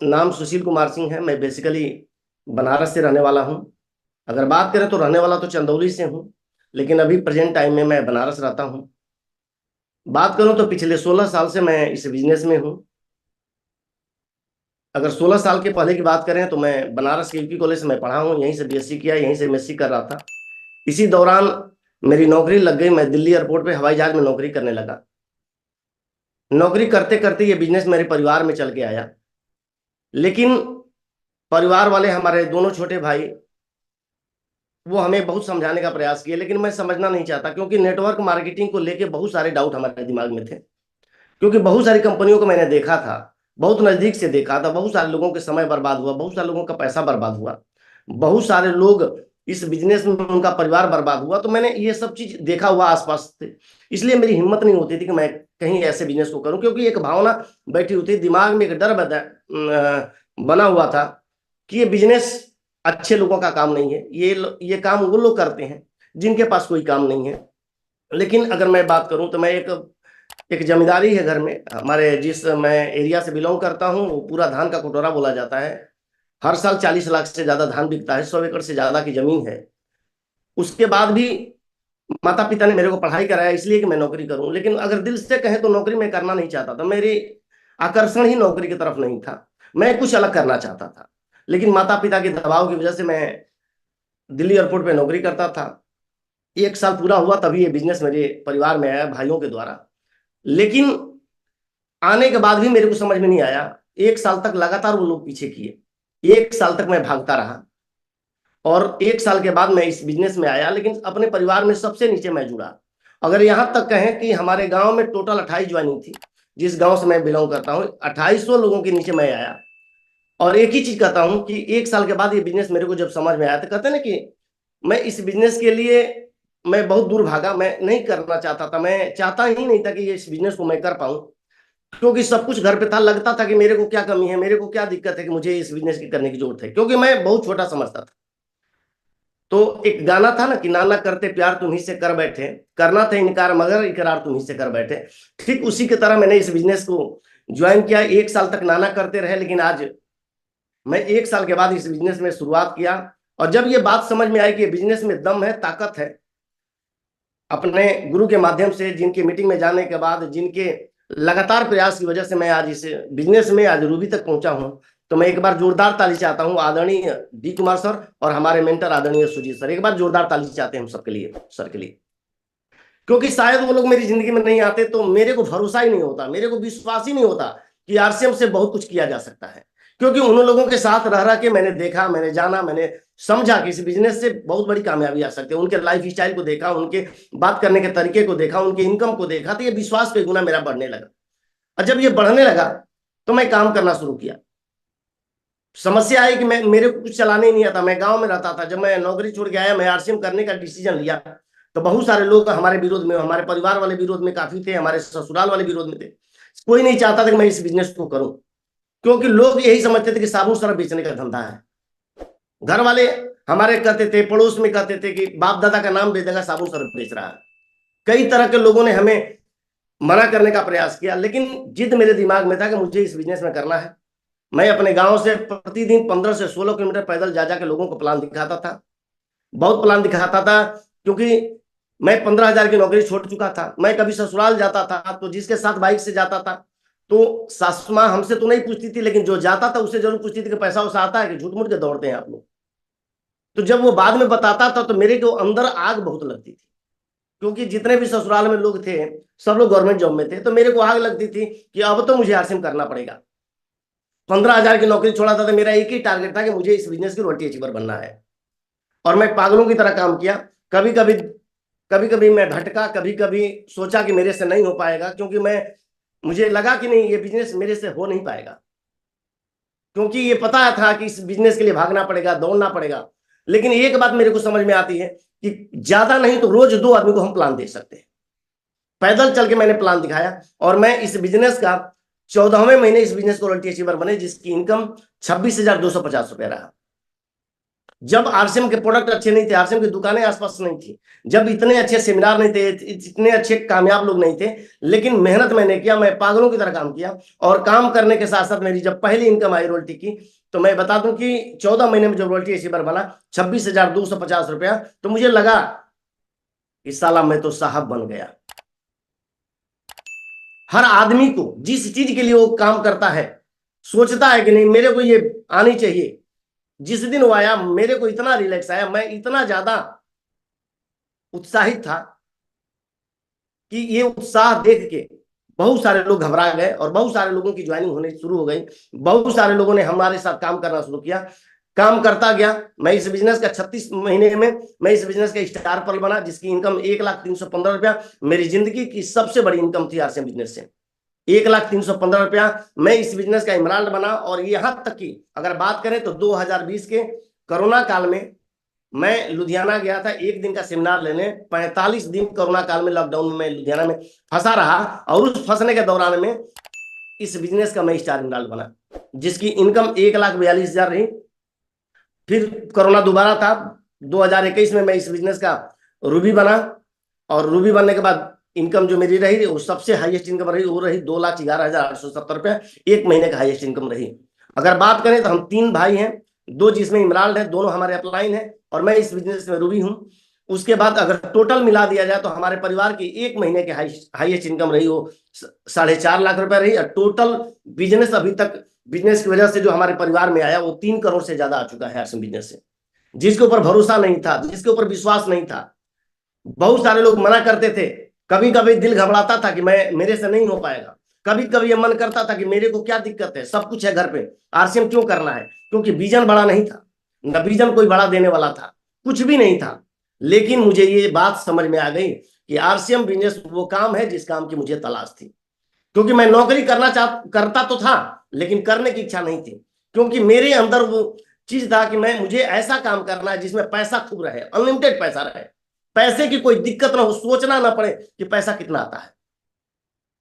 नाम सुशील कुमार सिंह है। मैं बेसिकली बनारस से रहने वाला हूँ। अगर बात करें तो रहने वाला तो चंदौली से हूँ, लेकिन अभी प्रेजेंट टाइम में मैं बनारस रहता हूँ। बात करूँ तो पिछले 16 साल से मैं इस बिजनेस में हूँ। अगर 16 साल के पहले की बात करें तो मैं बनारस के यूपी कॉलेज से मैं पढ़ा हूँ, यहीं से बीएससी किया, यहीं से एमएससी कर रहा था। इसी दौरान मेरी नौकरी लग गई, मैं दिल्ली एयरपोर्ट पे हवाई जहाज में नौकरी करने लगा। नौकरी करते करते ये बिजनेस मेरे परिवार में चल के आया। लेकिन परिवार वाले, हमारे दोनों छोटे भाई, वो हमें बहुत समझाने का प्रयास किए, लेकिन मैं समझना नहीं चाहता, क्योंकि नेटवर्क मार्केटिंग को लेके बहुत सारे डाउट हमारे दिमाग में थे। क्योंकि बहुत सारी कंपनियों को मैंने देखा था, बहुत नजदीक से देखा था, बहुत सारे लोगों के समय बर्बाद हुआ, बहुत सारे लोगों का पैसा बर्बाद हुआ, बहुत सारे लोग इस बिजनेस में उनका परिवार बर्बाद हुआ। तो मैंने ये सब चीज देखा हुआ आसपास से, इसलिए मेरी हिम्मत नहीं होती थी कि मैं कहीं ऐसे बिजनेस को करूं, क्योंकि एक भावना बैठी हुई थी दिमाग में, एक डर बना हुआ था कि ये बिजनेस अच्छे लोगों का काम नहीं है, ये काम वो लोग करते हैं जिनके पास कोई काम नहीं है। लेकिन अगर मैं बात करूं तो मैं एक जमींदारी है घर में हमारे, जिस मैं एरिया से बिलोंग करता हूँ, वो पूरा धान का कटोरा बोला जाता है। हर साल 40 लाख से ज्यादा धान बिकता है, 100 एकड़ से ज्यादा की जमीन है। उसके बाद भी माता पिता ने मेरे को पढ़ाई कराया इसलिए कि मैं नौकरी करूं, लेकिन अगर दिल से कहें तो नौकरी मैं करना नहीं चाहता था। मेरी आकर्षण ही नौकरी की तरफ नहीं था, मैं कुछ अलग करना चाहता था। लेकिन माता पिता के दबाव की वजह से मैं दिल्ली एयरपोर्ट पे नौकरी करता था। 1 साल पूरा हुआ तभी ये बिजनेस मेरे परिवार में आया, भाइयों के द्वारा। लेकिन आने के बाद भी मेरे को समझ में नहीं आया। 1 साल तक लगातार वो लोग पीछे किए, 1 साल तक मैं भागता रहा, और 1 साल के बाद मैं इस बिजनेस में आया, लेकिन अपने परिवार में सबसे नीचे मैं जुड़ा। अगर यहां तक कहें कि हमारे गांव में टोटल 28 ज्वाइनिंग थी, जिस गांव से मैं बिलोंग करता हूँ, 2800 लोगों के नीचे मैं आया। और एक ही चीज कहता हूँ कि 1 साल के बाद ये बिजनेस मेरे को जब समझ में आया, तो कहते हैं ना कि मैं इस बिजनेस के लिए मैं बहुत दूर भागा। मैं नहीं करना चाहता था, मैं चाहता ही नहीं था कि ये इस बिजनेस को मैं कर पाऊं, क्योंकि सब कुछ घर पे था। लगता था कि मेरे को क्या कमी है, मेरे को क्या दिक्कत है कि मुझे इस बिजनेस की करने की जरूरत है, क्योंकि मैं बहुत छोटा समझता था। तो एक गाना था ना कि नाना करते प्यार तुम्ही से कर बैठे, करना था इनकार मगर इकरार तुम्ही से कर बैठे। ठीक उसी की तरह मैंने इस बिजनेस को ज्वाइन किया। 1 साल तक नाना करते रहे, लेकिन आज मैं 1 साल के बाद इस बिजनेस में शुरुआत किया। और जब ये बात समझ में आई कि बिजनेस में दम है, ताकत है, अपने गुरु के माध्यम से, जिनके मीटिंग में जाने के बाद, जिनके लगातार प्रयास की वजह से मैं आज इस बिजनेस में, आज रूबी तक पहुंचा हूं, तो मैं एक बार जोरदार ताली चाहता हूं आदरणीय डी कुमार सर और हमारे मेंटर आदरणीय सुजीत सर। एक बार जोरदार ताली चाहते हैं हम सबके लिए, सर के लिए। क्योंकि शायद वो लोग मेरी जिंदगी में नहीं आते तो मेरे को भरोसा ही नहीं होता, मेरे को विश्वास ही नहीं होता कि आरसीएम से बहुत कुछ किया जा सकता है। क्योंकि उन लोगों के साथ रह रह के मैंने देखा, मैंने जाना, मैंने समझा कि इस बिजनेस से बहुत बड़ी कामयाबी आ सकती है। उनके लाइफ स्टाइल को देखा, उनके बात करने के तरीके को देखा, उनके इनकम को देखा, तो ये विश्वास कई गुना मेरा बढ़ने लगा। और जब ये बढ़ने लगा तो मैं काम करना शुरू किया। समस्या है कि मैं, मेरे को कुछ चलाने ही नहीं आता। मैं गांव में रहता था, जब मैं नौकरी छोड़ के आया, मैं आरसीएम करने का डिसीजन लिया, तो बहुत सारे लोग हमारे विरोध में, हमारे परिवार वाले विरोध में काफी थे, हमारे ससुराल वाले विरोध में थे। कोई नहीं चाहता था कि मैं इस बिजनेस को करूं, क्योंकि लोग यही समझते थे कि साबुन सरफ बेचने का धंधा है। घर वाले हमारे कहते थे, पड़ोस में कहते थे कि बाप दादा का नाम बेच देगा, साबुन सरफ बेच रहा है। कई तरह के लोगों ने हमें मना करने का प्रयास किया, लेकिन जिद मेरे दिमाग में था कि मुझे इस बिजनेस में करना है। मैं अपने गांव से प्रतिदिन 15 से 16 किलोमीटर पैदल जा जाकर लोगों को प्लान दिखाता था, बहुत प्लान दिखाता था। क्योंकि मैं 15,000 की नौकरी छोड़ चुका था। मैं कभी ससुराल जाता था तो जिसके साथ बाइक से जाता था, तो सासू माँ हमसे तो नहीं पूछती थी, लेकिन जो जाता था उससे जरूर पूछती थी कि पैसा वैसा आता है कि झूठ मूठ के दौड़ते हैं आप लोग। तो जब वो बाद में बताता था तो मेरे को अंदर आग बहुत लगती थी, क्योंकि जितने भी ससुराल में लोग थे सब लोग गवर्नमेंट जॉब में थे, तो मेरे को आग लगती थी कि अब तो मुझे आरसीएम करना पड़ेगा। 15,000 की नौकरी छोड़ा था तो मेरा एक ही टारगेट था कि मुझे इस बिजनेस की रोटी अचीवर बनना है। और मैं पागलों की तरह काम किया। कभी कभी कभी कभी मैं भटका, कभी कभी सोचा कि मेरे से नहीं हो पाएगा, क्योंकि मैं, मुझे लगा कि नहीं, ये बिजनेस मेरे से हो नहीं पाएगा। क्योंकि ये पता था कि इस बिजनेस के लिए भागना पड़ेगा, दौड़ना पड़ेगा। लेकिन एक बात मेरे को समझ में आती है कि ज्यादा नहीं तो रोज 2 आदमी को हम प्लान दे सकते हैं। पैदल चल के मैंने प्लान दिखाया, और मैं इस बिजनेस का 14वें महीने इस बिजनेस को रॉयल्टी अचीवर बने, जिसकी इनकम 26,250 रुपया रहा। जब आरसीएम के प्रोडक्ट अच्छे नहीं थे, आरसीएम की दुकानें आसपास नहीं थी, जब इतने अच्छे सेमिनार नहीं थे, इतने अच्छे कामयाब लोग नहीं थे, लेकिन मेहनत मैंने किया, मैं पागलों की तरह काम किया। और काम करने के साथ साथ मेरी जब पहली इनकम आई रॉयल्टी की, तो मैं बता दूं कि 14 महीने में जब रॉयल्टी रिसीवर बना 26,250 रुपया, तो मुझे लगा कि साला मैं तो साहब बन गया। हर आदमी को जिस चीज के लिए वो काम करता है, सोचता है कि नहीं मेरे को ये आनी चाहिए, जिस दिन वो आया मेरे को इतना रिलैक्स आया, मैं इतना ज्यादा उत्साहित था कि ये उत्साह देख के बहुत सारे लोग घबरा गए और बहुत सारे लोगों की ज्वाइनिंग होने शुरू हो गई। बहुत सारे लोगों ने हमारे साथ काम करना शुरू किया। काम करता गया। मैं इस बिजनेस का 36 महीने में मैं इस बिजनेस का स्टार पर्ल बना, जिसकी इनकम 1,315,000 मेरी जिंदगी की सबसे बड़ी इनकम थी आरसीएम बिजनेस से। 1,315,000 मैं इस बिजनेस का इमराल्ड बना। और यहां तक कि अगर बात करें तो 2020 के कोरोना काल में मैं लुधियाना गया था एक दिन का सेमिनार लेने। 45 दिन कोरोना काल में लॉकडाउन में मैं लुधियाना में फंसा रहा, और उस फंसने के दौरान में इस बिजनेस का मैं स्टार इमराल्ड बना, जिसकी इनकम 1,42,000 रही। फिर कोरोना दोबारा था 2021 में, मैं इस बिजनेस का रूबी बना, और रूबी बनने के बाद इनकम जो मेरी रही वो सबसे हाईएस्ट इनकम रही, वो रही 2,11,870 रुपया। एक महीने का हाईएस्ट इनकम रही। अगर बात करें तो हम 3 भाई हैं, 2 जिसमें इमराल्ड है, दोनों हमारे अपलाइन है, और मैं इस बिजनेस में रूबी हूं। उसके बाद अगर टोटल मिला दिया जाए तो हमारे परिवार की एक महीने के हाईएस्ट इनकम रही वो 4.5 लाख रुपया रही। और टोटल बिजनेस अभी तक, बिजनेस की वजह से जो हमारे परिवार में आया वो 3 करोड़ से ज्यादा आ चुका है आरसीएम बिजनेस से। जिसके ऊपर भरोसा नहीं था, जिसके ऊपर विश्वास नहीं था, बहुत सारे लोग मना करते थे। कभी कभी दिल घबराता था कि मैं मेरे से नहीं हो पाएगा। कभी कभी ये मन करता था कि मेरे को क्या दिक्कत है, सब कुछ है घर पे, आरसीएम क्यों करना है, क्योंकि विजन बड़ा नहीं था, न विजन कोई बड़ा देने वाला था, कुछ भी नहीं था। लेकिन मुझे ये बात समझ में आ गई कि आरसीएम बिजनेस वो काम है जिस काम की मुझे तलाश थी। क्योंकि मैं नौकरी करता तो था, लेकिन करने की इच्छा नहीं थी। क्योंकि मेरे अंदर वो चीज था कि मुझे ऐसा काम करना है जिसमें पैसा खूब रहे, अनलिमिटेड पैसा रहे, पैसे की कोई दिक्कत ना हो, सोचना ना पड़े कि पैसा कितना आता है।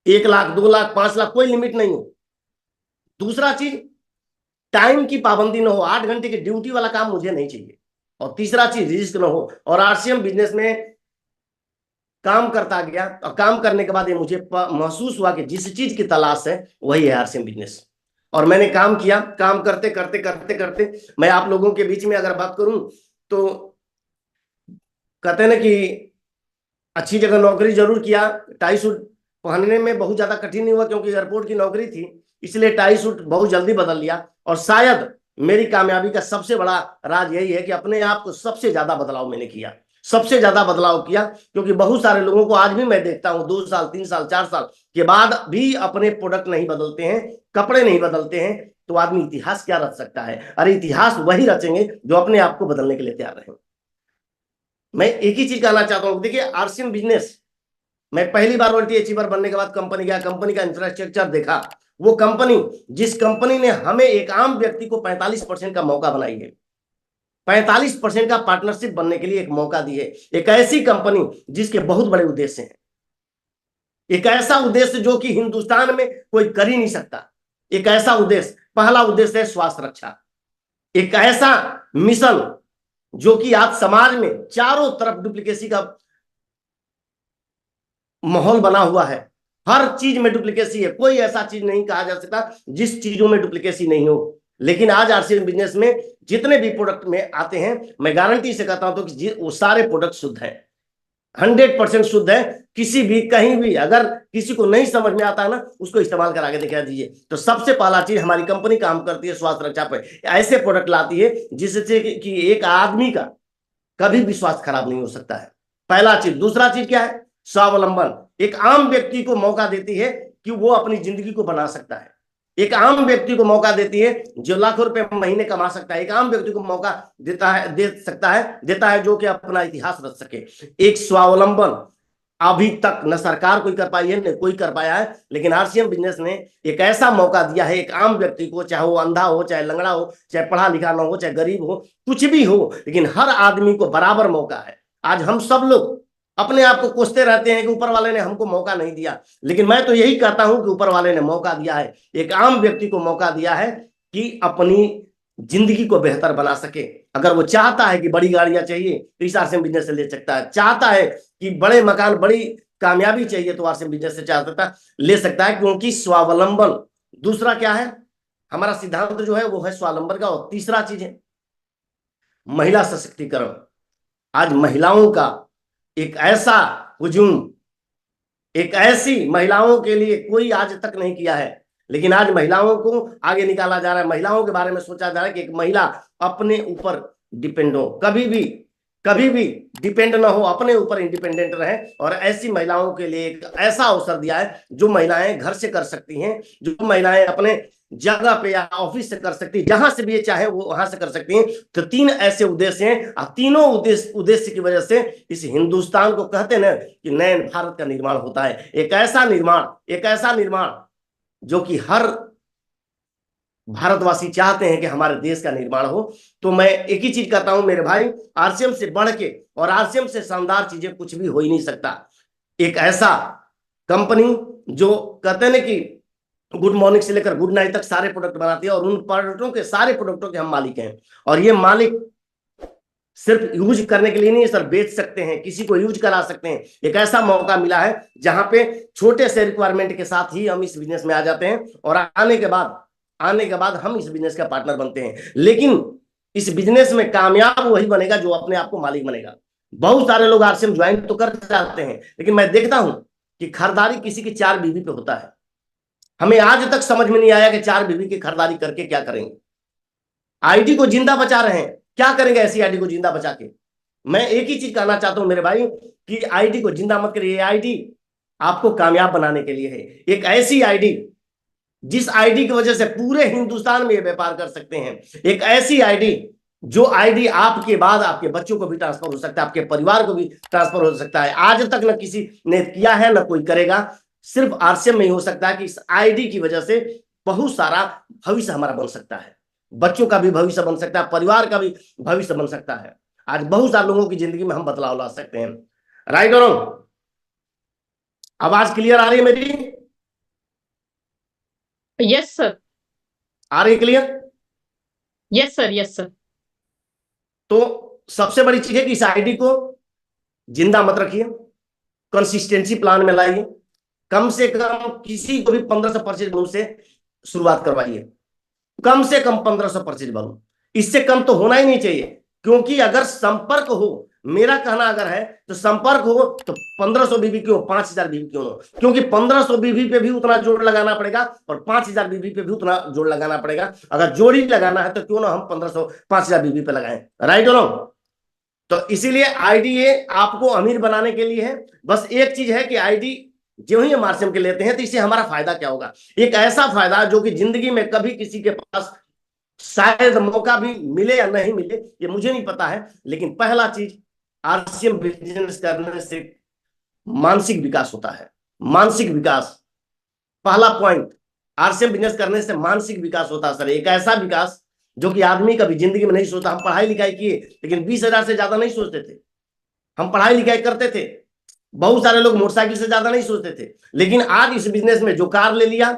1 लाख, 2 लाख, 5 लाख, कोई लिमिट नहीं हो। दूसरा चीज, टाइम की पाबंदी ना हो, 8 घंटे की ड्यूटी वाला काम मुझे नहीं चाहिए। और तीसरा चीज, रिस्क ना हो। और आरसीएम बिजनेस में काम करता गया, और काम करने के बाद ये मुझे महसूस हुआ कि जिस चीज की तलाश है वही है आरसीएम बिजनेस। और मैंने काम किया। काम करते करते करते करते मैं आप लोगों के बीच में अगर बात करूं तो कहते हैं ना कि अच्छी जगह नौकरी जरूर किया। टाई सूट पहनने में बहुत ज्यादा कठिन नहीं हुआ, क्योंकि एयरपोर्ट की नौकरी थी, इसलिए टाई सूट बहुत जल्दी बदल लिया। और शायद मेरी कामयाबी का सबसे बड़ा राज यही है कि अपने आप को सबसे ज्यादा बदलाव मैंने किया, सबसे ज्यादा बदलाव किया। क्योंकि बहुत सारे लोगों को आज भी मैं देखता हूं 2 साल, 3 साल, 4 साल के बाद भी अपने प्रोडक्ट नहीं बदलते हैं, कपड़े नहीं बदलते हैं। तो आदमी इतिहास क्या रच सकता है? अरे इतिहास वही रचेंगे जो अपने आप को बदलने के लिए तैयार रहे। मैं एक ही चीज कहना चाहता हूं, देखिए आरसीएम बिजनेस, मैं पहली बार रॉयल्टी अचीवर बनने के बाद कंपनी गया, कंपनी का इंफ्रास्ट्रक्चर देखा। वो कंपनी, जिस कंपनी ने हमें एक आम व्यक्ति को 45% का मौका बनाई है, 45% का पार्टनरशिप बनने के लिए एक मौका दी है। एक ऐसी कंपनी जिसके बहुत बड़े उद्देश्य हैं, एक ऐसा उद्देश्य जो कि हिंदुस्तान में कोई कर ही नहीं सकता। एक ऐसा उद्देश्य, पहला उद्देश्य है स्वास्थ्य रक्षा। एक ऐसा मिशन जो कि आज समाज में चारों तरफ डुप्लीकेसी का माहौल बना हुआ है। हर चीज में डुप्लीकेसी है, कोई ऐसा चीज नहीं कहा जा सकता जिस चीजों में डुप्लीकेसी नहीं हो। लेकिन आज आरसीएम बिजनेस में जितने भी प्रोडक्ट में आते हैं, मैं गारंटी से कहता हूं तो कि वो सारे प्रोडक्ट शुद्ध हैं, 100% शुद्ध है। किसी भी कहीं भी अगर किसी को नहीं समझ में आता है ना, उसको इस्तेमाल करा के दिखा दीजिए। तो सबसे पहला चीज, हमारी कंपनी काम करती है स्वास्थ्य रक्षा पे, ऐसे प्रोडक्ट लाती है जिससे कि एक आदमी का कभी विश्वास खराब नहीं हो सकता है। पहला चीज। दूसरा चीज क्या है? स्वावलंबन। एक आम व्यक्ति को मौका देती है कि वो अपनी जिंदगी को बना सकता है। एक आम व्यक्ति को मौका देती है जो लाखों रुपए महीने कमा सकता है। एक आम व्यक्ति को मौका देता है जो कि अपना इतिहास रच सके। एक स्वावलंबन अभी तक न सरकार कोई कर पाई है, न कोई कर पाया है। लेकिन आरसीएम बिजनेस ने एक ऐसा मौका दिया है एक आम व्यक्ति को, चाहे वो अंधा हो, चाहे लंगड़ा हो, चाहे पढ़ा लिखा ना हो, चाहे गरीब हो, कुछ भी हो, लेकिन हर आदमी को बराबर मौका है। आज हम सब लोग अपने आप को कोसते रहते हैं कि ऊपर वाले ने हमको मौका नहीं दिया, लेकिन मैं तो यही कहता हूं कि ऊपर वाले ने मौका दिया है। एक आम व्यक्ति को मौका दिया है कि अपनी जिंदगी को बेहतर बना सके। अगर वो चाहता है कि बड़ी गाड़ियां चाहिए तो इस आरसीएम बिजनेस से ले सकता है, चाहता है कि बड़े मकान, बड़ी कामयाबी चाहिए तो आरसीएम बिजनेस से चाहता ले सकता है, क्योंकि स्वावलंबन। दूसरा क्या है, हमारा सिद्धांत जो है वो है स्वावलंबन का। और तीसरा चीज है महिला सशक्तिकरण। आज महिलाओं का एक ऐसा हुजूम, एक ऐसी महिलाओं के लिए कोई आज तक नहीं किया है, लेकिन आज महिलाओं को आगे निकाला जा रहा है। महिलाओं के बारे में सोचा जा रहा है कि एक महिला अपने ऊपर डिपेंड हो, कभी भी डिपेंड ना हो, अपने ऊपर इंडिपेंडेंट रहे। और ऐसी महिलाओं के लिए एक ऐसा अवसर दिया है जो महिलाएं घर से कर सकती हैं, जो महिलाएं अपने जगह पे या ऑफिस से कर सकती है, जहां से भी ये चाहे वो वहां से कर सकती हैं। तो तीन ऐसे उद्देश्य हैं, और तीनों उद्देश्य की वजह से इस हिंदुस्तान को कहते हैं ना कि नए भारत का निर्माण होता है। एक ऐसा निर्माण जो कि हर भारतवासी चाहते हैं कि हमारे देश का निर्माण हो। तो मैं एक ही चीज कहता हूं मेरे भाई, आरसीएम से बढ़ के और आरसीएम से शानदार चीजें कुछ भी हो ही नहीं सकता। एक ऐसा कंपनी जो कहते हैं ना कि गुड मॉर्निंग से लेकर गुड नाइट तक सारे प्रोडक्ट बनाती है, और उन प्रोडक्टों के सारे प्रोडक्टों के हम मालिक हैं। और ये मालिक सिर्फ यूज करने के लिए नहीं, सर बेच सकते हैं, किसी को यूज करा सकते हैं। एक ऐसा मौका मिला है जहां पे छोटे से रिक्वायरमेंट के साथ ही हम इस बिजनेस में आ जाते हैं, और आने के बाद हम इस बिजनेस का पार्टनर बनते हैं। लेकिन इस बिजनेस में कामयाब वही बनेगा जो अपने आप को मालिक बनेगा। बहुत सारे लोग आरसीएम ज्वाइन तो कर जाते हैं, लेकिन मैं देखता हूं कि खरीदारी किसी की 4 बीवी पे होता है। हमें आज तक समझ में नहीं आया कि 4 बीवी की खरीदारी करके क्या करेंगे। आईडी को जिंदा बचा रहे हैं, क्या करेंगे ऐसी आईडी को जिंदा बचा के। मैं एक ही चीज कहना चाहता हूं मेरे भाई कि आईडी को जिंदा मत करिए। आईडी आपको कामयाब बनाने के लिए है। एक ऐसी आईडी जिस आईडी की वजह से पूरे हिंदुस्तान में व्यापार कर सकते हैं। एक ऐसी आईडी जो आईडी आपके बाद आपके बच्चों को भी ट्रांसफर हो सकता है, आपके परिवार को भी ट्रांसफर हो सकता है। आज तक न किसी ने किया है, न कोई करेगा। सिर्फ आरसीएम में ही हो सकता है कि इस आईडी की वजह से बहुत सारा भविष्य हमारा बन सकता है, बच्चों का भी भविष्य बन सकता है, परिवार का भी भविष्य बन सकता है। आज बहुत सारे लोगों की जिंदगी में हम बदलाव ला सकते हैं। राइट और रॉन्ग? आवाज क्लियर आ रही है मेरी? Yes sir. आ रही है clear? Yes sir, yes sir. तो सबसे बड़ी चीज है कि इस आईडी को जिंदा मत रखिए, कंसिस्टेंसी प्लान में लाइए। कम से कम किसी को भी 1500 परचेज बनू से शुरुआत करवाइए। कम से कम 1500 परचेज बनू, इससे कम तो होना ही नहीं चाहिए। क्योंकि अगर संपर्क हो, मेरा कहना अगर है तो संपर्क हो तो 1500 बीबी क्यों, 5000 बीबी क्यों हो। क्योंकि 1500 बीबी पे भी उतना जोड़ लगाना पड़ेगा और 5000 बीबी पे भी उतना जोड़ लगाना पड़ेगा। अगर जोड़ ही लगाना है तो क्यों ना हम 1500 5000 बीबी पे लगाएं। राइट और रॉन्ग? तो इसीलिए आईडी ये आपको अमीर बनाने के लिए है। बस एक चीज है कि आईडी जो ही हम आरसीएम के लेते हैं तो इससे हमारा फायदा क्या होगा। एक ऐसा फायदा जो कि जिंदगी में कभी किसी के पास शायद मौका भी मिले या नहीं मिले, ये मुझे नहीं पता है। लेकिन पहला चीज, आरसीएम बिजनेस करने से मानसिक विकास होता है। मानसिक विकास पहला पॉइंट, आरसीएम बिजनेस करने से मानसिक विकास होता है सर। एक ऐसा विकास जो कि आदमी कभी जिंदगी में नहीं सोचता। हम पढ़ाई लिखाई किए लेकिन 20,000 से ज्यादा नहीं सोचते थे। हम पढ़ाई लिखाई करते थे, बहुत सारे लोग मोटरसाइकिल से ज्यादा नहीं सोचते थे। लेकिन आज इस बिजनेस में जो कार ले लिया,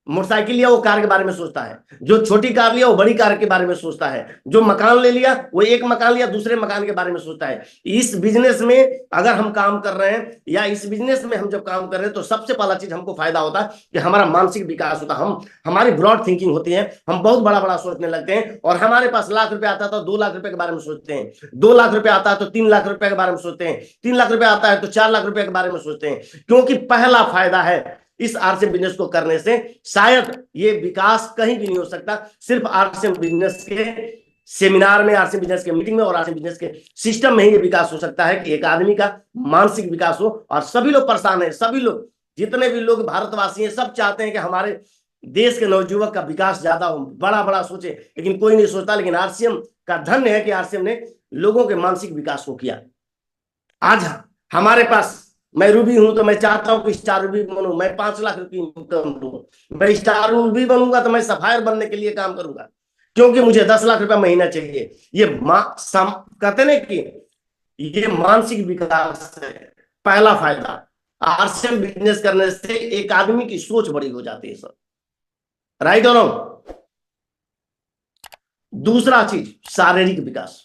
मोटरसाइकिल लिया, वो कार के बारे में सोचता है। जो छोटी कार लिया वो बड़ी कार के बारे में सोचता है। जो मकान ले लिया वो एक मकान लिया दूसरे मकान के बारे में सोचता है। इस बिजनेस में अगर हम काम कर रहे हैं या इस बिजनेस में हम जब काम कर रहे हैं तो सबसे पहला चीज हमको फायदा होता है कि हमारा मानसिक विकास होता है। हमारी ब्रॉड थिंकिंग होती है, हम बहुत बड़ा बड़ा सोचने लगते हैं। और हमारे पास लाख रुपए आता है तो 2 लाख रुपए के बारे में सोचते हैं, 2 लाख रुपए आता है तो 3 लाख रुपए के बारे में सोचते हैं, 3 लाख रुपए आता है तो 4 लाख रुपए के बारे में सोचते हैं। क्योंकि पहला फायदा है इस आरसीएम बिजनेस को करने से। शायद ये विकास कहीं भी नहीं हो सकता, सिर्फ आरसीएम बिजनेस के सेमिनार में, आरसीएम बिजनेस के मीटिंग में और आरसीएम बिजनेस के सिस्टम में ही ये विकास हो सकता है कि एक आदमी का मानसिक विकास हो। और सभी लोग परेशान हैं, सभी लोग, जितने भी लोग भारतवासी हैं, सब चाहते हैं कि हमारे देश के नवयुवक का विकास ज्यादा हो, बड़ा बड़ा सोचे, लेकिन कोई नहीं सोचता। लेकिन आरसीएम का धन्य है कि आरसीएम ने लोगों के मानसिक विकास को किया। आज हमारे पास, मैं रूबी हूं तो मैं चाहता हूं कि स्टार रूबी बनूं, मैं 5 लाख रुपए इनकम दूं। मैं स्टार रूबी बनूंगा तो मैं सफायर बनने के लिए काम करूंगा, क्योंकि मुझे 10 लाख रुपए महीना चाहिए। ये कहते ना कि ये मानसिक विकास है पहला फायदा। आरसीएम बिजनेस करने से एक आदमी की सोच बड़ी हो जाती है सर। राइट और रॉन्ग? दूसरा चीज शारीरिक विकास।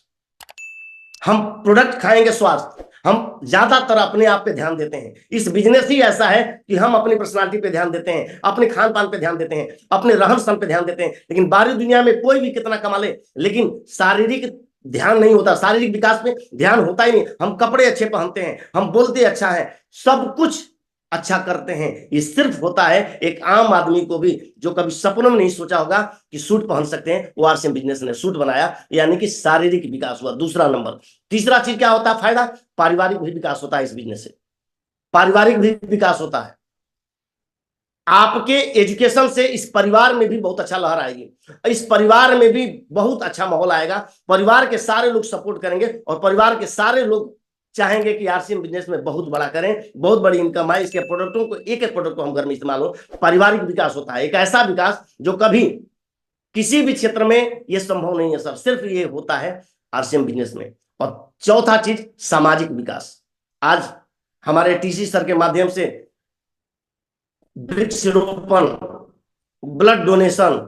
हम प्रोडक्ट खाएंगे स्वास्थ्य, हम ज्यादातर अपने आप पे ध्यान देते हैं। इस बिजनेस ही ऐसा है कि हम अपनी पर्सनालिटी पे ध्यान देते हैं, अपने खान पान पे ध्यान देते हैं, अपने रहन सहन पे ध्यान देते हैं। लेकिन बाहरी दुनिया में कोई भी कितना कमा ले, लेकिन शारीरिक ध्यान नहीं होता, शारीरिक विकास पे ध्यान होता ही नहीं। हम कपड़े अच्छे पहनते हैं, हम बोलते अच्छा है, सब कुछ अच्छा करते हैं, ये सिर्फ होता है एक आम आदमी को भी, जो कभी सपनों में नहीं सोचा होगा कि सूट पहन सकते हैं, वो आरसीएम बिजनेस ने सूट बनाया, यानी कि शारीरिक विकास हुआ दूसरा नंबर। तीसरा चीज क्या होता है फायदा? पारिवारिक भी विकास होता है इस बिजनेस से, पारिवारिक भी विकास होता है। आपके एजुकेशन से इस परिवार में भी बहुत अच्छा लहर आएगी, इस परिवार में भी बहुत अच्छा माहौल आएगा, परिवार के सारे लोग सपोर्ट करेंगे और परिवार के सारे लोग चाहेंगे कि आरसीएम बिजनेस में बहुत बड़ा करें, बहुत बड़ी इनकम आए, इसके प्रोडक्टों को, एक एक प्रोडक्ट को हम घर में इस्तेमाल हो। पारिवारिक विकास होता है, एक ऐसा विकास जो कभी किसी भी क्षेत्र में यह संभव नहीं है सर, सिर्फ ये होता है आरसीएम बिजनेस में। और चौथा चीज सामाजिक विकास। आज हमारे टीसी सर के माध्यम से वृक्षरोपण, ब्लड डोनेशन,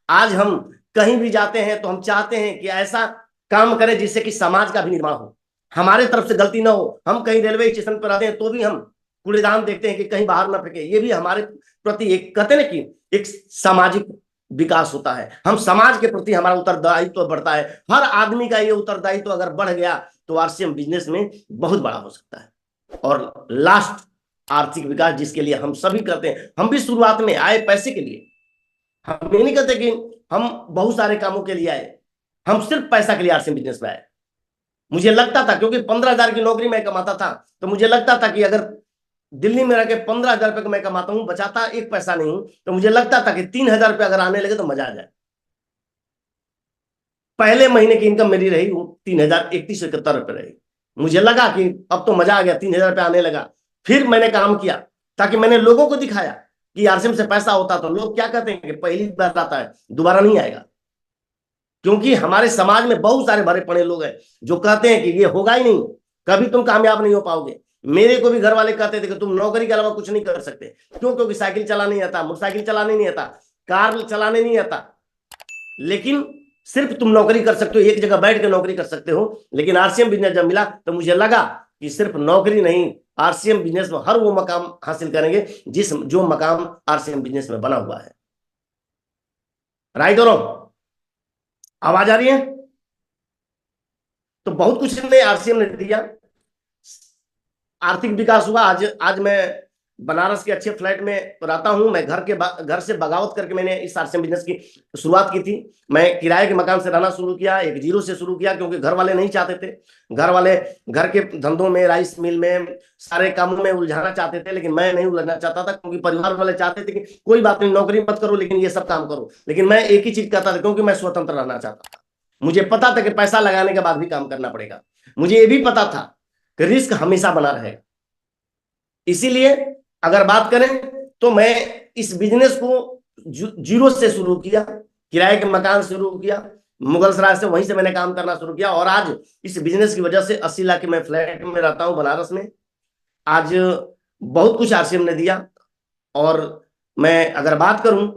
आज हम कहीं भी जाते हैं तो हम चाहते हैं कि ऐसा काम करें जिससे कि समाज का भी निर्माण हो, हमारे तरफ से गलती ना हो। हम कहीं रेलवे स्टेशन पर रहते हैं तो भी हम कूड़ेदान देखते हैं कि कहीं बाहर ना फेंके, ये भी हमारे प्रति एक कहते ना कि एक सामाजिक विकास होता है। हम समाज के प्रति हमारा उत्तरदायित्व बढ़ता है। हर आदमी का ये उत्तरदायित्व अगर बढ़ गया तो आरसीएम बिजनेस में बहुत बड़ा हो सकता है। और लास्ट आर्थिक विकास, जिसके लिए हम सभी करते हैं। हम भी शुरुआत में आए पैसे के लिए, हम ये नहीं कहते कि हम बहुत सारे कामों के लिए आए, हम सिर्फ पैसा के लिए आरसीएम बिजनेस में आए। मुझे लगता था, क्योंकि 15,000 की नौकरी मैं कमाता था, तो मुझे लगता था कि अगर दिल्ली में रह के 15,000 रुपए मैं कमाता हूं, बचाता एक पैसा नहीं हूं, तो मुझे लगता था कि 3,000 रुपये अगर आने लगे तो मजा आ जाए। पहले महीने की इनकम मेरी रही 3,031 रुपये रही। मुझे लगा कि अब तो मजा आ गया, 3,000 रुपये आने लगा। फिर मैंने काम किया, ताकि मैंने लोगों को दिखाया कि आरसीएम से पैसा होता। तो लोग क्या कहते हैं कि पहली बार आता है, दोबारा नहीं आएगा। क्योंकि हमारे समाज में बहुत सारे भरे पड़े लोग हैं जो कहते हैं कि ये होगा ही नहीं, कभी तुम कामयाब नहीं हो पाओगे। मेरे को भी घर वाले कहते थे कि तुम नौकरी के अलावा कुछ नहीं कर सकते। क्यों? क्योंकि साइकिल चलाने नहीं आता, मोटरसाइकिल चलाने नहीं आता, कार चलाने नहीं आता, लेकिन सिर्फ तुम नौकरी कर सकते हो, एक जगह बैठ के नौकरी कर सकते हो। लेकिन आरसीएम बिजनेस जब मिला तो मुझे लगा कि सिर्फ नौकरी नहीं, आरसीएम बिजनेस में हर वो मकाम हासिल करेंगे जो मकाम आरसीएम बिजनेस में बना हुआ है। राइट और रॉन्ग? आवाज आ रही है? तो बहुत कुछ ने आरसीएम ने दिया, आर्थिक विकास हुआ। आज मैं बनारस के अच्छे फ्लैट में रहता हूं। मैं घर से बगावत करके मैंने इस आरसीएम बिजनेस की शुरुआत की थी। मैं किराए के मकान से रहना शुरू किया, एक जीरो से शुरू किया, क्योंकि घर वाले नहीं चाहते थे। घर वाले घर के धंधों में, राइस मिल में, सारे कामों में उलझाना चाहते थे, लेकिन मैं नहीं उलझना चाहता था, क्योंकि परिवार वाले चाहते थे कि कोई बात नहीं, नौकरी मत करो लेकिन ये सब काम करो। लेकिन मैं एक ही चीज करता था, क्योंकि मैं स्वतंत्र रहना चाहता था। मुझे पता था कि पैसा लगाने के बाद भी काम करना पड़ेगा। मुझे ये भी पता था कि रिस्क हमेशा बना रहेगा। इसीलिए अगर बात करें तो मैं इस बिजनेस को जीरो से शुरू किया, किराए के मकान से शुरू किया, मुगल सराय से, वहीं से मैंने काम करना शुरू किया। और आज इस बिजनेस की वजह से 80 लाख के मैं फ्लैट में रहता हूं बनारस में। आज बहुत कुछ आरसीएम ने दिया। और मैं अगर बात करूं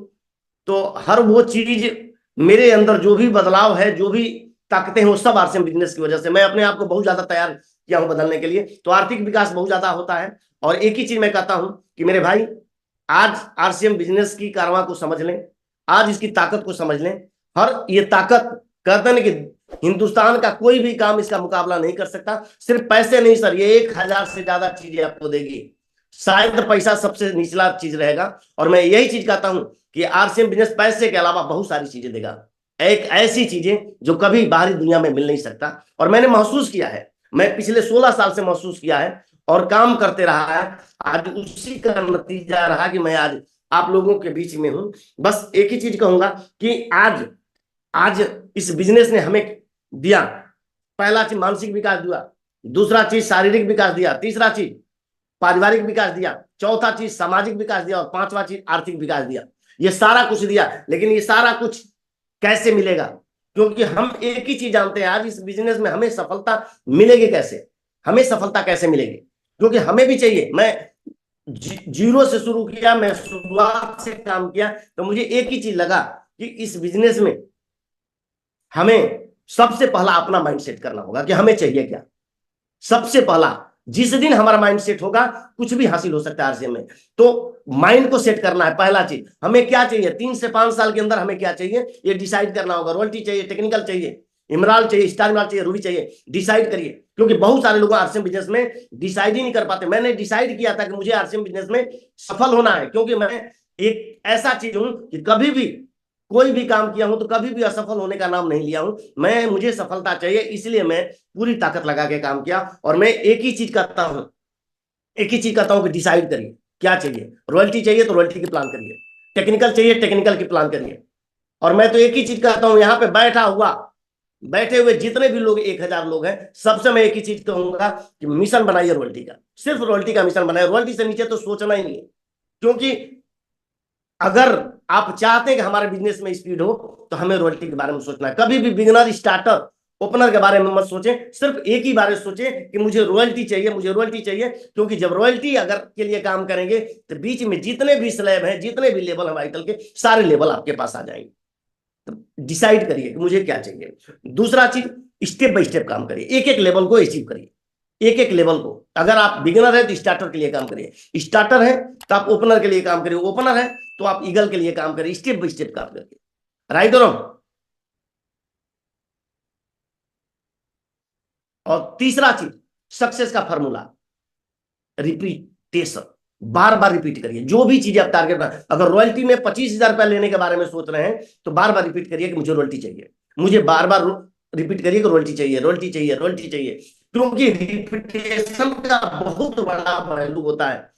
तो हर वो चीज मेरे अंदर जो भी बदलाव है, जो भी ताकतें हैं, वो सब आरसीएम बिजनेस की वजह से। मैं अपने आप को बहुत ज्यादा तैयार किया हूं बदलने के लिए। तो आर्थिक विकास बहुत ज्यादा होता है। और एक ही चीज मैं कहता हूं कि मेरे भाई, आज आरसीएम बिजनेस की कारवां को समझ लें, आज इसकी ताकत को समझ लें। हर ये ताकत कहते हैं कि हिंदुस्तान का कोई भी काम इसका मुकाबला नहीं कर सकता। सिर्फ पैसे नहीं सर, ये 1,000 से ज्यादा चीजें आपको देगी। शायद पैसा सबसे निचला चीज रहेगा। और मैं यही चीज कहता हूं कि आरसीएम बिजनेस पैसे के अलावा बहुत सारी चीजें देगा, एक ऐसी चीजें जो कभी बाहरी दुनिया में मिल नहीं सकता। और मैंने महसूस किया है, मैं पिछले 16 साल से महसूस किया है और काम करते रहा है। आज उसी का नतीजा रहा कि मैं आज आप लोगों के बीच में हूं। बस एक ही चीज कहूंगा कि आज इस बिजनेस ने हमें दिया, पहला चीज मानसिक विकास दिया, दूसरा चीज शारीरिक विकास दिया, तीसरा चीज पारिवारिक विकास दिया, चौथा चीज सामाजिक विकास दिया, और पांचवा चीज आर्थिक विकास दिया। ये सारा कुछ दिया। लेकिन ये सारा कुछ कैसे मिलेगा? क्योंकि हम एक ही चीज जानते हैं, आज इस बिजनेस में हमें सफलता मिलेगी कैसे, हमें सफलता कैसे मिलेगी? क्योंकि हमें भी चाहिए। मैं जीरो से शुरू किया, मैं शुरुआत से काम किया, तो मुझे एक ही चीज लगा कि इस बिजनेस में हमें सबसे पहला अपना माइंड सेट करना होगा कि हमें चाहिए क्या। सबसे पहला, जिस दिन हमारा माइंड सेट होगा कुछ भी हासिल हो सकता है आरसीएम में। तो माइंड को सेट करना है। पहला चीज, हमें क्या चाहिए, 3 से 5 साल के अंदर हमें क्या चाहिए ये डिसाइड करना होगा। रॉयल्टी चाहिए, टेक्निकल चाहिए, इमराल चाहिए, स्टार इमराल चाहिए, रूबी चाहिए, डिसाइड करिए। क्योंकि बहुत सारे लोग आरसीएम बिजनेस में डिसाइड ही नहीं कर पाते। मैंने डिसाइड किया था कि मुझे आरसीएम बिजनेस में सफल होना है, क्योंकि मैं एक ऐसा चीज हूं कि कभी भी कोई भी काम किया हूं तो कभी भी असफल होने का नाम नहीं लिया हूं। मुझे सफलता चाहिए, इसलिए मैं पूरी ताकत लगा के काम किया। और मैं एक ही चीज करता हूं, एक ही चीज करता हूं कि डिसाइड करिए क्या चाहिए। रॉयल्टी चाहिए तो रॉयल्टी की प्लान करिए, टेक्निकल चाहिए टेक्निकल की प्लान करिए। और मैं तो एक ही चीज करता हूं, यहां पे बैठे हुए जितने भी लोग 1,000 लोग हैं, सबसे मैं एक ही चीज कहूंगा कि मिशन बनाइए रॉयल्टी का, सिर्फ रॉयल्टी का मिशन बनाइए। रॉयल्टी से नीचे तो सोचना ही नहीं है। क्योंकि अगर आप चाहते हैं कि हमारे बिजनेस में स्पीड हो तो हमें रॉयल्टी के बारे में सोचना है। कभी भी बिगिनर, स्टार्टर, ओपनर के बारे में मत सोचें, सिर्फ एक ही बारे में सोचें कि मुझे रॉयल्टी चाहिए, मुझे रॉयल्टी चाहिए। क्योंकि जब रॉयल्टी अगर के लिए काम करेंगे तो बीच में जितने भी स्लैब हैं, जितने भी लेवल हैं वाइटल के, सारे लेवल आपके पास आ जाएंगे। तो डिसाइड करिए कि मुझे क्या चाहिए। दूसरा चीज, स्टेप बाय स्टेप काम करिए, एक एक लेवल को अचीव करिए, एक एक लेवल को। अगर आप बिगिनर है तो स्टार्टर के लिए काम करिए, स्टार्टर है तो आप ओपनर के लिए काम करिए, ओपनर है तो आप ईगल के लिए काम करिए। स्टेप बाय स्टेप काम करिए। राइट और रॉन्ग? और तीसरा चीज, सक्सेस का फॉर्मूला, रिपीटेशन। बार बार रिपीट करिए जो भी चीजें आप टारगेट बना। अगर रॉयल्टी में 25,000 रुपया लेने के बारे में सोच रहे हैं तो बार बार रिपीट करिए कि मुझे रॉयल्टी चाहिए। मुझे बार बार रिपीट करिए कि रॉयल्टी चाहिए, रॉयल्टी चाहिए, रॉयल्टी चाहिए। क्योंकि रिपीटेशन का बहुत बड़ा वैल्यू होता है।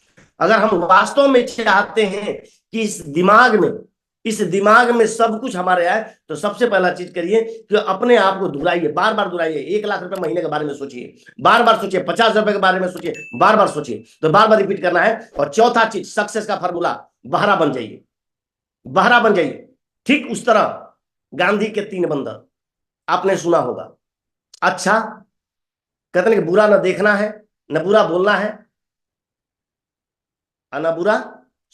अगर हम वास्तव में चाहते हैं कि इस दिमाग में सब कुछ हमारे आए, तो सबसे पहला चीज करिए कि अपने आप को दोहराइए, बार बार दोहराइए। 1,00,000 रुपए महीने के बारे में सोचिए, बार बार सोचिए। 50,000 रुपए के बारे में सोचिए, बार बार सोचिए। तो बार बार रिपीट करना है। और चौथा चीज, सक्सेस का फॉर्मूला, बहरा बन जाइए, बहरा बन जाइए। ठीक उस तरह गांधी के 3 बंदर आपने सुना होगा। अच्छा, कहते हैं कि बुरा न देखना है, न बुरा बोलना है, और न बुरा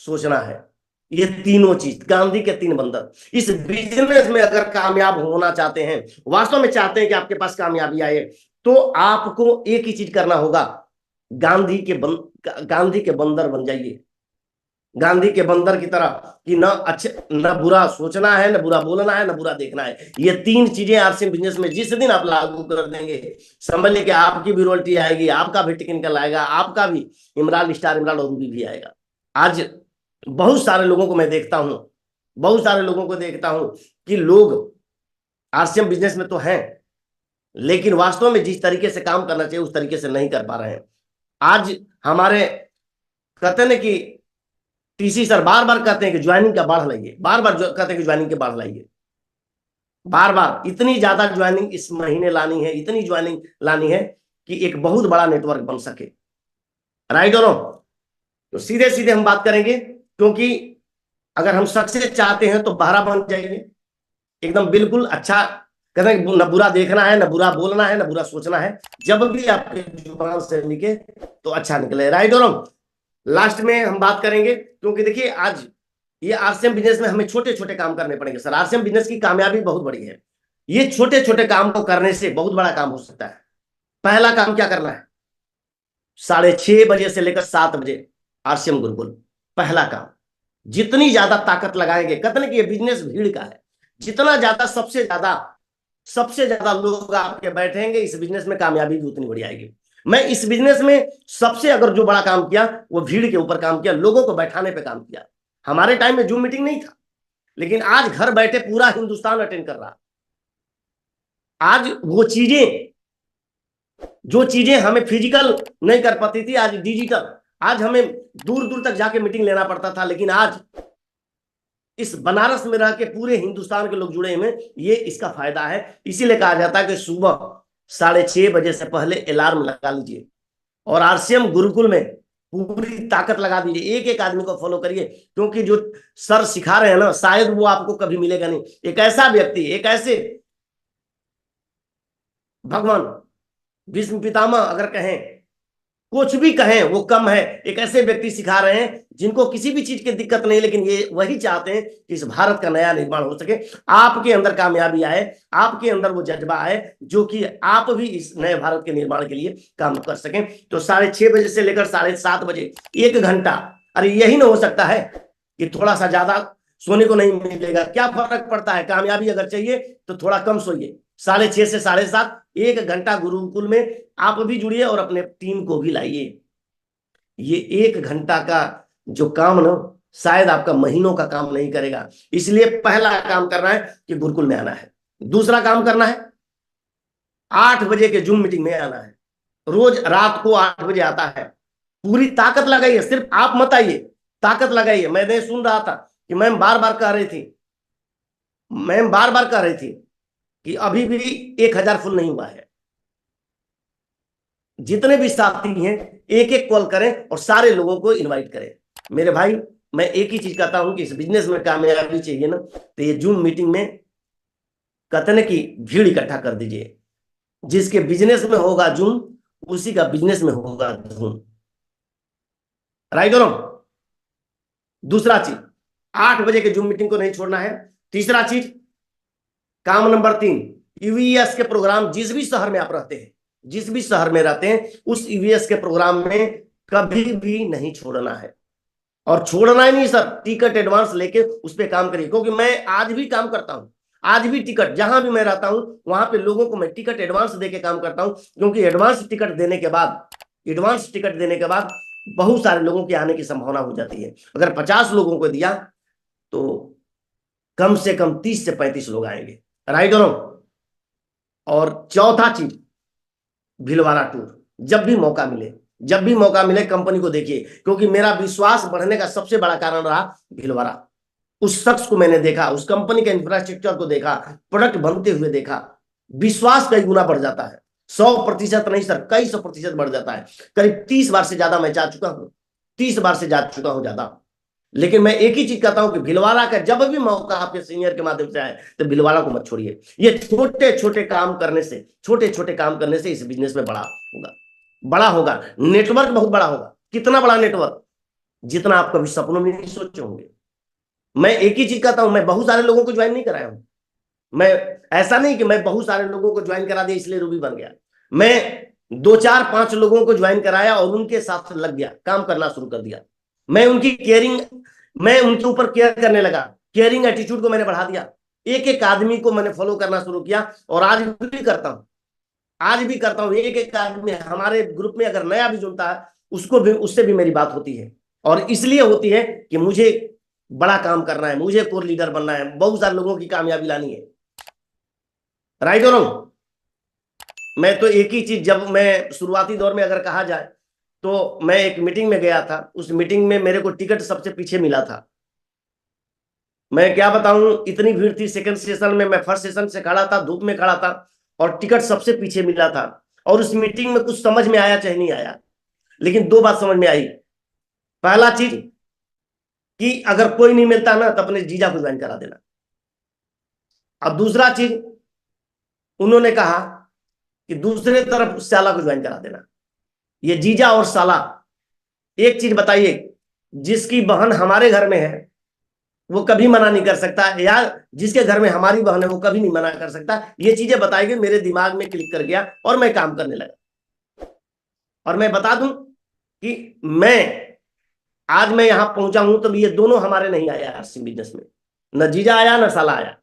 सोचना है। ये तीनों चीज, गांधी के 3 बंदर। इस बिजनेस में अगर कामयाब होना चाहते हैं, वास्तव में चाहते हैं कि आपके पास कामयाबी आए, तो आपको एक ही चीज करना होगा, गांधी के बंदर बन जाइए। गांधी के बंदर की तरह कि न बुरा सोचना है, न बुरा बोलना है, न बुरा देखना है। ये 3 चीजें आरसीएम बिजनेस में जिस दिन आप लागू कर देंगे, समझ लें कि आपकी भी रॉयल्टी आएगी, आपका भी टेक्निकल आएगा, आपका भी इमरान, स्टार इमरान और रूबी भी आएगा। आज बहुत सारे लोगों को मैं देखता हूं, बहुत सारे लोगों को देखता हूं कि लोग आरसीएम बिजनेस में तो हैं, लेकिन वास्तव में जिस तरीके से काम करना चाहिए उस तरीके से नहीं कर पा रहे हैं। आज हमारे, कहते हैं ना कि टीसी सर बार बार कहते हैं कि ज्वाइनिंग का बढ़ लाइए, बार बार कहते हैं कि ज्वाइनिंग के बढ़ लाइए, बार बार। इतनी ज्यादा ज्वाइनिंग इस महीने लानी है, इतनी ज्वाइनिंग लानी है कि एक बहुत बड़ा नेटवर्क बन सके। राइट और रॉन्ग? तो सीधे सीधे हम बात करेंगे, क्योंकि अगर हम सक्सेस चाहते हैं तो बहरा बन जाइए एकदम बिल्कुल। अच्छा, कहते हैं न बुरा देखना है, न बुरा बोलना है, न बुरा सोचना है। जब भी आपके जुबान से निकले तो अच्छा निकले। राइट और रॉन्ग? लास्ट में हम बात करेंगे, क्योंकि देखिए आज ये आरसीएम बिजनेस में हमें छोटे छोटे काम करने पड़ेंगे। सर, आरसीएम बिजनेस की कामयाबी बहुत बड़ी है, ये छोटे छोटे काम को करने से बहुत बड़ा काम हो सकता है। पहला काम क्या करना है, 6:30 बजे से लेकर 7 बजे आरसीएम गुरुकुल। पहला काम, जितनी ज्यादा ताकत लगाएंगे, कहते हैं कि ये बिजनेस भीड़ का है, जितना ज्यादा सबसे ज्यादा लोग आपके बैठेंगे, इस बिजनेस में कामयाबी भी उतनी बड़ी आएगी। मैं इस बिजनेस में सबसे अगर जो बड़ा काम किया वो भीड़ के ऊपर काम किया, लोगों को बैठाने पे काम किया। हमारे टाइम में जूम मीटिंग नहीं था, लेकिन आज घर बैठे पूरा हिंदुस्तान अटेंड कर रहा। आज वो चीजें, जो चीजें हमें फिजिकल नहीं कर पाती थी, आज डिजिटल। आज हमें दूर दूर तक जाके मीटिंग लेना पड़ता था, लेकिन आज इस बनारस में रह के पूरे हिंदुस्तान के लोग जुड़े हुए। ये इसका फायदा है। इसीलिए कहा जाता है कि सुबह 6:30 बजे से पहले अलार्म लगा लीजिए और आरसीएम गुरुकुल में पूरी ताकत लगा दीजिए। एक एक आदमी को फॉलो करिए, क्योंकि जो सर सिखा रहे हैं ना, शायद वो आपको कभी मिलेगा नहीं। एक ऐसा व्यक्ति, एक ऐसे भगवान, भीष्म पितामह अगर कहें कुछ भी कहें वो कम है। एक ऐसे व्यक्ति सिखा रहे हैं जिनको किसी भी चीज की दिक्कत नहीं, लेकिन ये वही चाहते हैं कि इस भारत का नया निर्माण हो सके। आपके अंदर कामयाबी आए, आपके अंदर वो जज्बा आए जो कि आप भी इस नए भारत के निर्माण के लिए काम कर सकें। तो 6:30 बजे से लेकर 7:30 बजे 1 घंटा, अरे यही ना हो सकता है कि थोड़ा सा ज्यादा सोने को नहीं मिलेगा? क्या फर्क पड़ता है? कामयाबी अगर चाहिए तो थोड़ा कम सोइए। 6:30 से 7:30 1 घंटा गुरुकुल में आप भी जुड़िए और अपने टीम को भी लाइए। ये 1 घंटा का जो काम ना, शायद आपका महीनों का काम नहीं करेगा। इसलिए पहला काम करना है कि गुरुकुल में आना है। दूसरा काम करना है 8 बजे के जूम मीटिंग में आना है। रोज रात को 8 बजे आता है। पूरी ताकत लगाइए, सिर्फ आप मत आइए, ताकत लगाइए। मैंने सुन रहा था कि मैम बार बार कह रही थी, मैम बार बार कह रही थी कि अभी भी 1,000 फुल नहीं हुआ है। जितने भी साथी हैं एक एक कॉल करें और सारे लोगों को इनवाइट करें। मेरे भाई, मैं एक ही चीज कहता हूं कि इस बिजनेस में कामयाबी चाहिए ना, तो ये जूम मीटिंग में कतने की भीड़ इकट्ठा कर दीजिए। जिसके बिजनेस में होगा जूम, उसी का बिजनेस में होगा धूम। राइट और रॉन्ग? दूसरा चीज, 8 बजे के जूम मीटिंग को नहीं छोड़ना है। तीसरा चीज, काम नंबर 3, ईवीएस के प्रोग्राम जिस भी शहर में आप रहते हैं, जिस भी शहर में रहते हैं, उस ईवीएस के प्रोग्राम में कभी भी नहीं छोड़ना है। और छोड़ना ही नहीं सर, टिकट एडवांस लेके उस पर काम करिए। क्योंकि मैं आज भी काम करता हूं, आज भी टिकट जहां भी मैं रहता हूं वहां पे लोगों को मैं टिकट एडवांस देके काम करता हूं। क्योंकि एडवांस टिकट देने के बाद बहुत सारे लोगों के आने की संभावना हो जाती है। अगर 50 लोगों को दिया तो कम से कम 30 से 35 लोग आएंगे। राइट और रॉन्ग? और चौथा चीज, भीलवाड़ा टूर। जब भी मौका मिले, जब भी मौका मिले कंपनी को देखिए। क्योंकि मेरा विश्वास बढ़ने का सबसे बड़ा कारण रहा भीलवाड़ा। उस शख्स को मैंने देखा, उस कंपनी के इंफ्रास्ट्रक्चर को देखा, प्रोडक्ट बनते हुए देखा। विश्वास कई गुना बढ़ जाता है। 100% नहीं सर, कई 100% बढ़ जाता है। करीब 30 बार से ज्यादा मैं जा चुका हूं, 30 बार से जा चुका हूं ज्यादा। लेकिन मैं एक ही चीज कहता हूं कि भीलवाड़ा का जब भी मौका आपके सीनियर के माध्यम से आए तो भीलवाड़ा को मत छोड़िए। ये छोटे छोटे काम करने से, छोटे छोटे काम करने से इस बिजनेस में बड़ा होगा, बड़ा होगा। नेटवर्क बहुत बड़ा होगा। कितना बड़ा नेटवर्क, जितना आप कभी सपनों में नहीं सोचे होंगे। मैं एक ही चीज कहता हूं, मैं बहुत सारे लोगों को ज्वाइन नहीं कराया हूं। मैं, ऐसा नहीं कि मैं बहुत सारे लोगों को ज्वाइन करा दिया इसलिए रूबी बन गया। मैं 2 4 5 लोगों को ज्वाइन कराया और उनके साथ लग गया, काम करना शुरू कर दिया। मैं उनकी केयरिंग, मैं उनके ऊपर केयर करने लगा। केयरिंग एटीट्यूड को मैंने बढ़ा दिया। एक एक आदमी को मैंने फॉलो करना शुरू किया और आज भी करता हूं, आज भी करता हूं। एक एक आदमी हमारे ग्रुप में अगर नया भी जुड़ता है, उसको भी, उससे भी मेरी बात होती है। और इसलिए होती है कि मुझे बड़ा काम करना है, मुझे कोर लीडर बनना है, बहुत सारे लोगों की कामयाबी लानी है। राइट और रॉन्ग? मैं तो एक ही चीज, जब मैं शुरुआती दौर में अगर कहा जाए तो मैं एक मीटिंग में गया था। उस मीटिंग में मेरे को टिकट सबसे पीछे मिला था। मैं क्या बताऊं, इतनी भीड़ थी। सेकंड सेशन में मैं फर्स्ट सेशन से खड़ा था, धूप में खड़ा था और टिकट सबसे पीछे मिला था। और उस मीटिंग में कुछ समझ में आया चाहे नहीं आया, लेकिन 2 बात समझ में आई। पहला चीज कि अगर कोई नहीं मिलता ना तो अपने जीजा को ज्वाइन करा देना। अब दूसरा चीज, उन्होंने कहा कि दूसरे तरफ साला को ज्वाइन करा देना। ये जीजा और साला, एक चीज बताइए, जिसकी बहन हमारे घर में है वो कभी मना नहीं कर सकता, या जिसके घर में हमारी बहन है वो कभी नहीं मना कर सकता। ये चीजें बताई गई, मेरे दिमाग में क्लिक कर गया और मैं काम करने लगा। और मैं बता दूं कि आज मैं यहां पहुंचा हूं तो ये दोनों हमारे नहीं आया आरसी बिजनेस में, न जीजा आया न साला आया।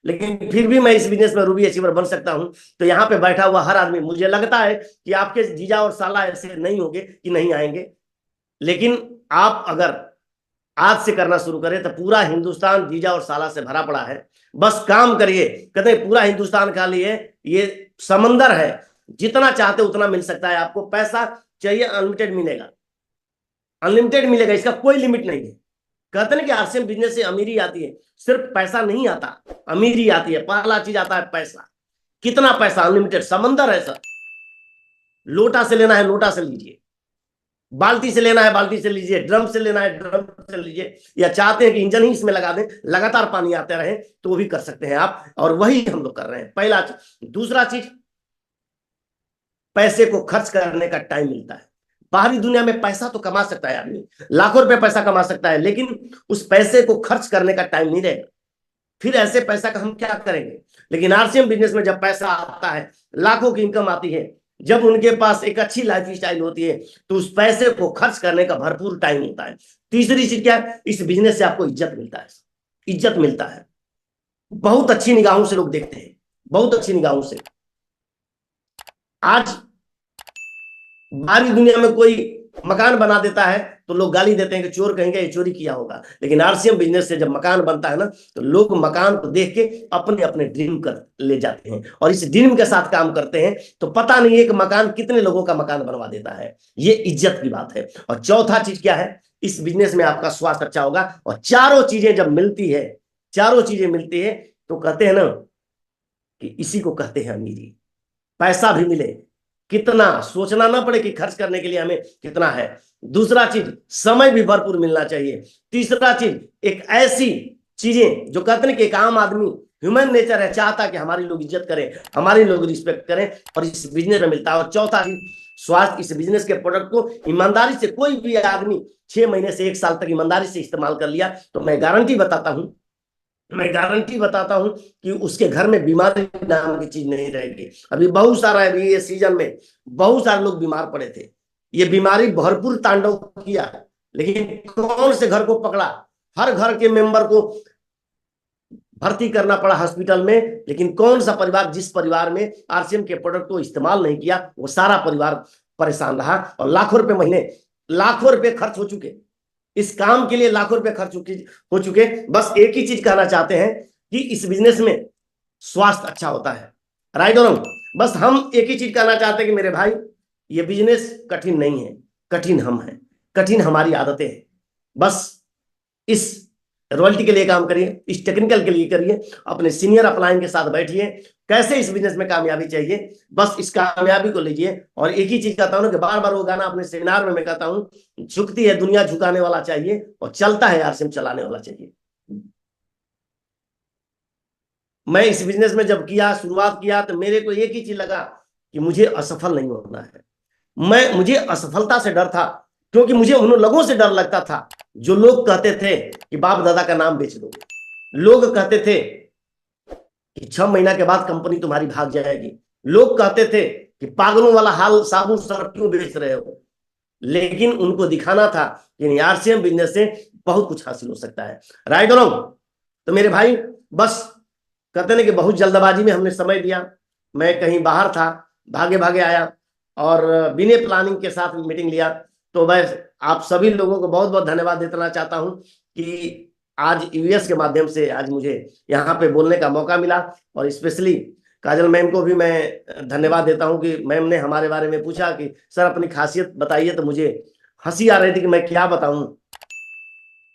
लेकिन फिर भी मैं इस बिजनेस में रूबी अचीवर बन सकता हूं। तो यहाँ पे बैठा हुआ हर आदमी, मुझे लगता है कि आपके जीजा और साला ऐसे नहीं होंगे कि नहीं आएंगे। लेकिन आप अगर आज से करना शुरू करें तो पूरा हिंदुस्तान जीजा और साला से भरा पड़ा है। बस काम करिए। कहते हैं पूरा हिंदुस्तान का लिए ये समंदर है, जितना चाहते उतना मिल सकता है। आपको पैसा चाहिए अनलिमिटेड मिलेगा, अनलिमिटेड मिलेगा, इसका कोई लिमिट नहीं है। कहते हैं कि आरसीएम बिजनेस से अमीरी आती है, सिर्फ पैसा नहीं आता, अमीरी आती है। पहला चीज आता है पैसा। कितना पैसा? अनलिमिटेड समंदर है सर। लोटा से लेना है लोटा से लीजिए, बाल्टी से लेना है बाल्टी से लीजिए, ड्रम से लेना है ड्रम से लीजिए, या चाहते हैं कि इंजन ही इसमें लगा दें, लगातार पानी आते रहे, तो वो भी कर सकते हैं आप। और वही हम लोग कर रहे हैं, पहला चीज। दूसरा चीज, पैसे को खर्च करने का टाइम मिलता है। बाहरी दुनिया में पैसा तो कमा सकता है आदमी, लाखों रुपए पैसा कमा सकता है, लेकिन उस पैसे को खर्च करने का टाइम नहीं रहेगा। फिर ऐसे पैसा का हम क्या करेंगे? लेकिन आरसीएम बिजनेस में जब पैसा आता है, लाखों की इनकम आती है, जब उनके पास एक अच्छी लाइफ स्टाइल होती है, तो उस पैसे को खर्च करने का भरपूर टाइम होता है। तीसरी चीज क्या है? इस बिजनेस से आपको इज्जत मिलता है, इज्जत मिलता है। बहुत अच्छी निगाहों से लोग देखते हैं, बहुत अच्छी निगाहों से। आज बाहरी दुनिया में कोई मकान बना देता है तो लोग गाली देते हैं कि चोर, कहेंगे ये चोरी किया होगा। लेकिन आरसीएम बिजनेस से जब मकान बनता है ना, तो लोग मकान को देख के अपने अपने ड्रीम कर ले जाते हैं और इस ड्रीम के साथ काम करते हैं। तो पता नहीं है कि मकान कितने लोगों का मकान बनवा देता है। ये इज्जत की बात है। और चौथा चीज क्या है? इस बिजनेस में आपका स्वास्थ्य अच्छा होगा। और चारों चीजें जब मिलती है, चारों चीजें मिलती है, तो कहते हैं ना कि इसी को कहते हैं अमीरी। पैसा भी मिले, कितना सोचना ना पड़े कि खर्च करने के लिए हमें कितना है। दूसरा चीज, समय भी भरपूर मिलना चाहिए। तीसरा चीज, एक ऐसी चीजें जो कहते हैं कि एक आम आदमी, ह्यूमन नेचर है, चाहता कि हमारी लोग इज्जत करें, हमारी लोग रिस्पेक्ट करें, और इस बिजनेस में मिलता है। और चौथा चीज, स्वास्थ्य। इस बिजनेस के प्रोडक्ट को ईमानदारी से कोई भी आदमी 6 महीने से 1 साल तक ईमानदारी से इस्तेमाल कर लिया, तो मैं गारंटी बताता हूं कि उसके घर में बीमारी नाम की चीज नहीं रहेगी। अभी बहुत सारा, अभी ये सीजन में बहुत सारे लोग बीमार पड़े थे, ये बीमारी भरपूर तांडव किया, लेकिन कौन से घर को पकड़ा? हर घर के मेंबर को भर्ती करना पड़ा हॉस्पिटल में, लेकिन कौन सा परिवार, जिस परिवार में आरसीएम के प्रोडक्ट को इस्तेमाल नहीं किया, वो सारा परिवार परेशान रहा। और लाखों रुपए महीने, लाखों रुपए खर्च हो चुके इस काम के लिए, लाखों रुपए खर्च हो चुके। बस एक ही चीज कहना चाहते हैं कि इस बिजनेस में स्वास्थ्य अच्छा होता है, राइट और रॉन्ग? बस हम एक ही चीज कहना चाहते हैं कि मेरे भाई, ये बिजनेस कठिन नहीं है, कठिन हम हैं, कठिन हमारी आदतें हैं। बस इस रॉयल्टी के लिए काम करिए, इस टेक्निकल के लिए करिए, अपने सीनियर अपलाइन के साथ बैठिए, कैसे इस बिजनेस में कामयाबी चाहिए, बस इस कामयाबी को लीजिए। और एक ही चीज कहता हूं कि बार बार वो गाना अपने सेमिनार में मैं कहता हूं, झुकती है दुनिया झुकाने वाला चाहिए, और चलता है आरसीएम चलाने वाला चाहिए। मैं इस बिजनेस में जब शुरुआत किया, तो मेरे को एक ही चीज लगा कि मुझे असफल नहीं होना है। मुझे असफलता से डर था, क्योंकि मुझे उन लोगों से डर लगता था जो लोग कहते थे कि बाप दादा का नाम बेच दोगे। लोग कहते थे कि 6 महीना के बाद कंपनी तुम्हारी भाग जाएगी। लोग कहते थे कि पागलों वाला हाल, साबुन सरफ क्यों बेच रहे हो। लेकिन उनको दिखाना था कि आरसीएम बिजनेस से बहुत कुछ हासिल हो सकता है, राइट और रॉन्ग? तो मेरे भाई, बस कहते ना कि बहुत जल्दबाजी में हमने समय दिया। मैं कहीं बाहर था, भागे भागे आया और बिना प्लानिंग के साथ मीटिंग लिया। तो मैं आप सभी लोगों को बहुत बहुत धन्यवाद देना चाहता हूं कि आज यूएस के माध्यम से आज मुझे यहाँ पे बोलने का मौका मिला। और स्पेशली काजल मैम को भी मैं धन्यवाद देता हूं कि मैम ने हमारे बारे में पूछा कि सर अपनी खासियत बताइए, तो मुझे हंसी आ रही थी कि मैं क्या बताऊं।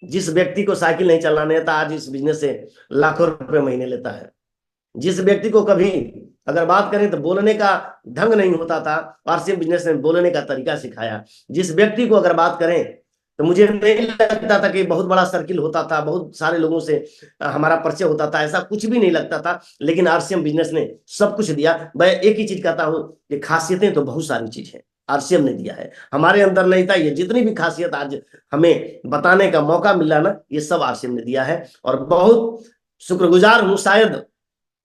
जिस व्यक्ति को साइकिल नहीं चलाने आता, आज इस बिजनेस से लाखों रुपए महीने लेता है। जिस व्यक्ति को कभी, अगर बात करें तो बोलने का ढंग नहीं होता था, आरसीएम बिजनेस ने बोलने का तरीका सिखाया। जिस व्यक्ति को अगर बात करें तो मुझे नहीं लगता था कि बहुत बड़ा सर्किल होता था, बहुत सारे लोगों से हमारा परिचय होता था, ऐसा कुछ भी नहीं लगता था। लेकिन आरसीएम बिजनेस ने सब कुछ दिया। मैं एक ही चीज कहता हूं कि खासियतें तो बहुत सारी चीज है, आरसीएम ने दिया है, हमारे अंदर नहीं था। ये जितनी भी खासियत आज हमें बताने का मौका मिला ना, ये सब आरसीएम ने दिया है। और बहुत शुक्रगुजार हूं, शायद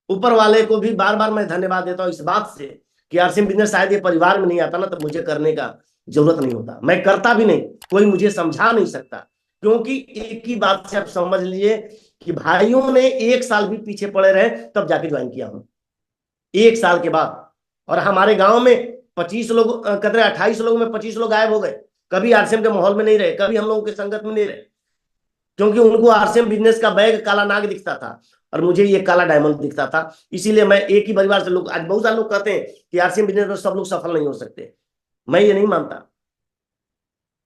ऊपर वाले को भी बार बार मैं धन्यवाद देता हूं इस बात से कि आरसीएम बिजनेस शायद ये परिवार में नहीं आता ना, तो मुझे करने का जरूरत नहीं होता, मैं करता भी नहीं, कोई मुझे समझा नहीं सकता। क्योंकि एक ही बात से आप समझ लीजिए कि भाइयों ने 1 साल भी पीछे पड़े रहे तब जाके ज्वाइन किया हूं, 1 साल के बाद। और हमारे गांव में 25 लोग, कदरे 28 लोगों में 25 लोग गायब हो गए, कभी आरसीएम के माहौल में नहीं रहे, कभी हम लोगों के संगत में नहीं रहे, क्योंकि उनको आरसीएम बिजनेस का बैग काला नाग दिखता था और मुझे ये काला डायमंड दिखता था। इसीलिए मैं एक ही परिवार से, लोग आज बहुत सारे लोग कहते हैं कि आरसीएम बिजनेस में सब लोग सफल नहीं हो सकते, मैं ये नहीं मानता।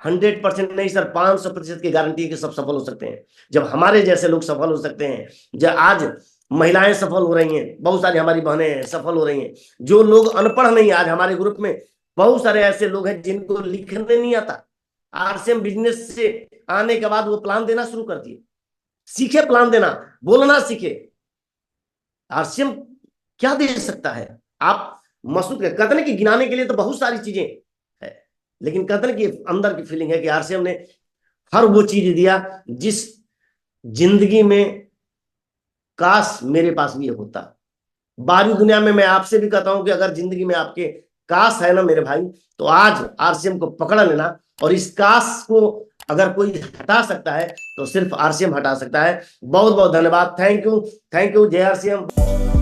100% नहीं सर, 500% की गारंटी है कि सब सफल हो सकते हैं। जब हमारे जैसे लोग सफल हो सकते हैं, जब आज महिलाएं सफल हो रही हैं, बहुत सारी हमारी बहनें सफल हो रही हैं, जो लोग अनपढ़ नहीं, आज हमारे ग्रुप में बहुत सारे ऐसे लोग हैं जिनको लिखने नहीं आता, आरसीएम बिजनेस से आने के बाद वो प्लान देना शुरू कर दिए। सीखे प्लान देना, बोलना सीखे। आरसीएम क्या दे सकता है? आप मसूद कहते हैं कि गिनाने के लिए तो बहुत सारी चीजें है, लेकिन कहते हैं कि अंदर की फीलिंग है कि आरसीएम ने हर वो चीज दिया जिस जिंदगी में काश मेरे पास भी ये होता। बाहरी दुनिया में मैं आपसे भी कहता हूं कि अगर जिंदगी में आपके काश है ना मेरे भाई, तो आज आरसीएम को पकड़ लेना, और इस काश को अगर कोई हटा सकता है तो सिर्फ आरसीएम हटा सकता है। बहुत बहुत धन्यवाद। Thank you, thank you. जय आरसीएम।